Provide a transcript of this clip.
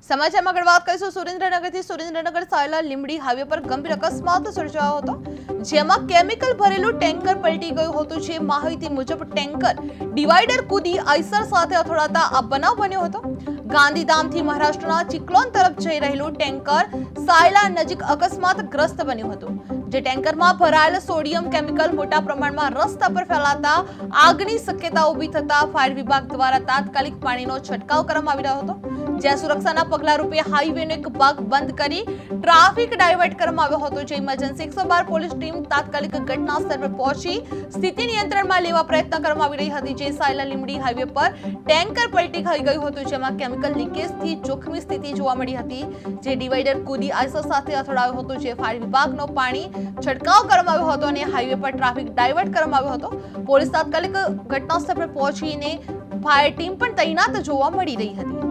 સમાચારમાં આગળ વાત કરીશું સુરેન્દ્રનગરથી સુરેન્દ્રનગર સાયલા લીંબડી હાઈવે પર ગંભીર અકસ્માત સર્જાયો હતો, જેમાં કેમિકલ ભરેલું ટેન્કર પલટી ગયું હતું। જે માહિતી મુજબ ટેન્કર ડિવાઈડર કૂદી આઈસર સાથે અથડાતા આ બનાવ બન્યો હતો। ગાંધીધામથી મહારાષ્ટ્રના ચિકલોન તરફ જઈ રહેલું ટેન્કર સાયલા નજીક અકસ્માતગ્રસ્ત બન્યું હતું, જે ટેન્કરમાં ભરાયેલ સોડિયમ કેમિકલ મોટા પ્રમાણમાં રસ્તા પર ફેલાતા આગની શક્યતા ઊભી થતા ફાયર વિભાગ દ્વારા તાત્કાલિક પાણીનો છંટકાવ કરવામાં આવી રહ્યો હતો, જ્યાં સુરક્ષાના પગલા રૂપે હાઈવેનો એક ભાગ બંધ કરી ટ્રાફિક ડાયવર્ટ કરવામાં આવ્યો હતો। જે ઇમરજન્સી 112 પોલીસ ટીમ તાત્કાલિક ઘટના સ્થળ પર પહોંચી સ્થિતિ નિયંત્રણમાં લેવા પ્રયત્ન કરવામાં આવી રહી હતી। જે સાયલા લીંબડી હાઈવે પર ટેન્કર પલટી ખાઈ ગયું હતું, જેમાં કેમિકલ લીકેજથી જોખમી સ્થિતિ જોવા મળી હતી, જે ડિવાઈડર કૂદી આઈસર સાથે અથડાયો હતો, જે ફાયર વિભાગનો પાણી છંટકાવ કરવામાં આવ્યો હતો અને હાઈવે પર ટ્રાફિક ડાયવર્ટ કરવામાં આવ્યો હતો। પોલીસ તાત્કાલિક ઘટના સ્થળ પર પહોંચીને ફાયર ટીમ પણ તૈનાત જોવા મળી રહી હતી।